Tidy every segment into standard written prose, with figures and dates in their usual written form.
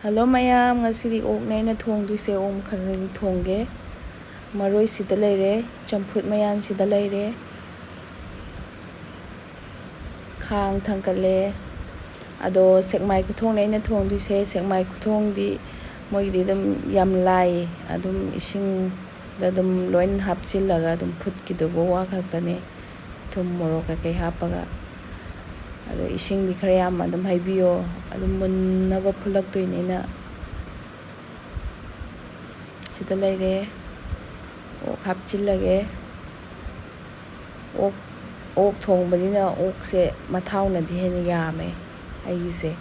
Hello mayam, ngasidi ok naina thongduise om kharani thongge. Maroi sida leire, champut mayan sida leire. Khang thangkale. Ado sekmai kuthong naina thongduise, sekmai kuthong di moi di dum yam lai, adum ising da dum loin hapchillaga dum phut kidubo wa khaktane. Thum morok kai hapaga. Ado ising di khara yam adum haibiyo, adum munnaba phulaktoinina. Sida leire. Ok hapchillage. Ok thongbadina ok se mathauna di hena yame aigise.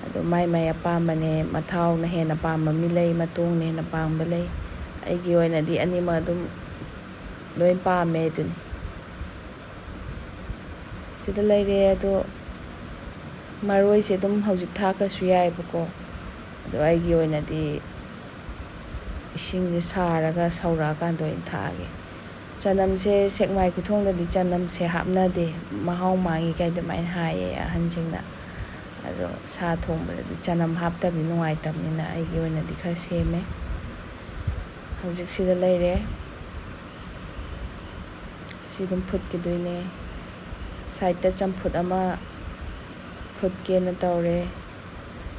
Ado mai apambane mathauna hena pamba milei matong hena pamba lei. Aigi oina di anima adum loin pame duni. Sida leire ado maroi se dum haujik thakrasu yaibako. Ado aigi oina di ising je saraga saurakan doin thage. Chanam se sekmai kuthong da di chanam se hapna de mahau mangi kai dumain haye ahansingna. Ado sa thongba di chanam hapta bi nuai tamnina aigi oina di khara seme. Haujik sida leire. Sidum phut kidoine. Side ta champut ama phut ke na taure.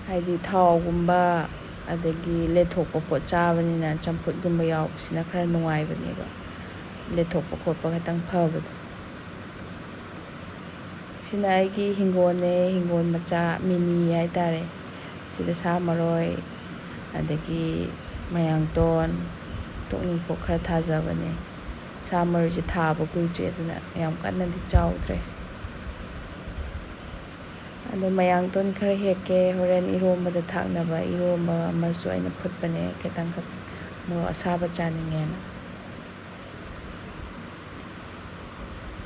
Haidi thau gumba adagi lethokpa pot chabanina champut gumba yaubsina khara nuai baneba. Lethokpa khotpa khatang phabadu. Sina aigi hingon macha mini haitare. Sida sa maroi adagi mayangton tokning po khara thajabane. Sa maroi je thaba kuijre aduna yam kanna di chaudre. Ado mayangton khara hekke horen iromba da thaknaba iromba amasu aina phutpane ketang kak moro asaba chaningena.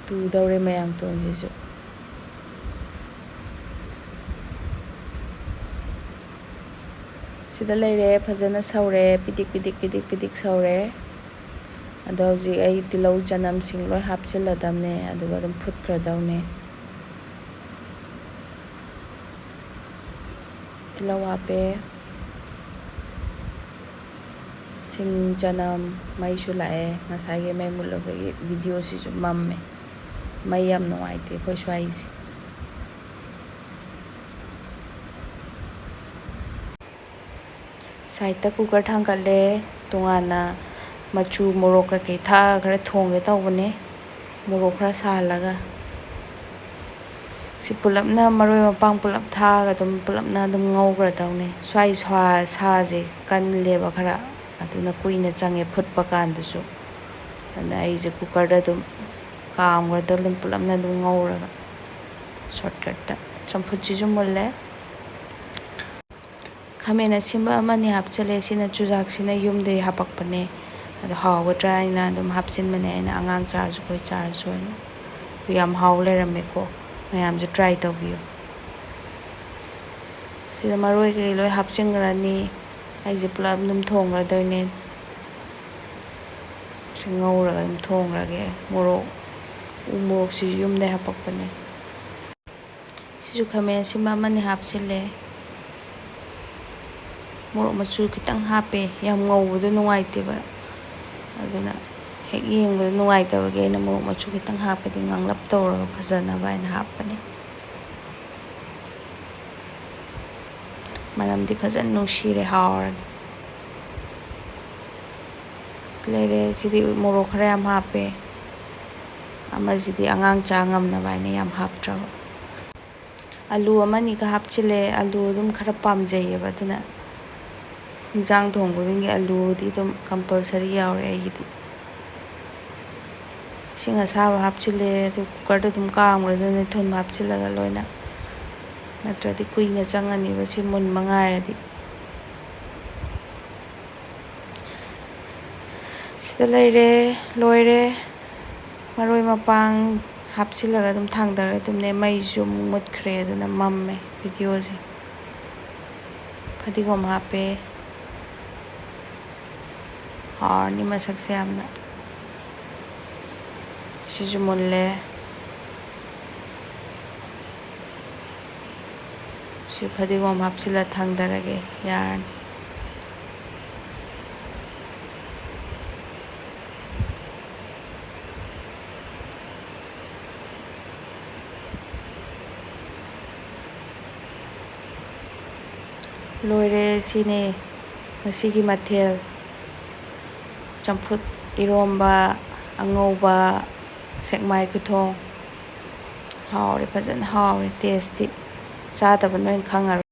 Tu daure mayangton jisu. Sida leire phajana saure pidik saure. Ado hauji ai tilau chanam sing loi hapchilladamne aduga adum phutkhradawne. Tilau hape. Sing chanam mai su lae ngasage mai mulabagi video si ju mamme. Mai yam nuaite khoi swaisi. Saita cooker thangkale tungana machu morok ka kai tha khara thongge tawbane. Morok khara salaga. Si pulapna maroi mapang pulap thaga dum pulapna dum ngawgra tawne. Swai sa je kan leba khara aduna kuina change phutpa kandasu. Ana ai je cooker da dum kaamgra dum pulapna dum ngawraga. Shortcut ta champut ji ju mulle. Khamena simba amani hapchale sina chujak sina yumde hapakpane. Ado hawa try na dum hapsin mane aina angang charge koi charge soina. Yam haw lerame ko. Mayam je try tawbiyo. Sida maroi kai loi hapsingrani ai je pulap dum thongra doine. Ngawra dum thongrage morok umorok si yumde hapakpane. Sisu khamena simba amani hapchile. Morok machu kitang hape yam ngawbudu nuaiteba. Aduna hek yengbudu nuaitabage na morok machu kitang hape di nganglap tawraga phajanaba aina hapane. Manam di phajan nungsire hawrani. Leire sidi morok khara yam hape. Ama sidi angang cha ngamnaba aina yam haptraba. Alu amani ka hapchile alu dum khara pamjayeba aduna. Jang thongbudungi alu di dum compulsory yaure aigidi. Sing asaba hapchile du cooker da dum kaamgra dune thun hapchillaga loina. Natradi kuina changani basi mun mangairadi. Sida leire loire maroi mapang hapchillaga dum thangdara dumne mai jum mutkhre aduna mamme video ji. Phadigom hape. Ni masak se amna. Siju mulle. ꯁꯤ ꯐꯗꯤꯒꯣꯝ ꯍꯥꯞꯆꯤꯜꯂ ꯊꯥꯡꯗꯔꯒꯦ ꯌꯥꯔꯅꯤ꯫ ꯂꯣꯏꯔꯦ, ꯁꯤꯅꯦ ꯉꯁꯤꯒꯤ ꯃꯊꯦꯜ: ꯆꯝꯐꯨꯠ, ꯏꯔꯣꯝꯕ, ꯑꯉꯧꯕ, ꯁꯦꯛꯃꯥꯏ ꯈꯨꯊꯣꯡ꯫ ꯍꯥꯎꯔꯦ, ꯐꯖꯅ ꯍꯥꯎꯔꯦ, ꯇꯦꯁꯇꯤ ꯆꯥꯗꯕ ꯅꯣꯏ ꯈꯪꯉꯔꯣꯏ꯫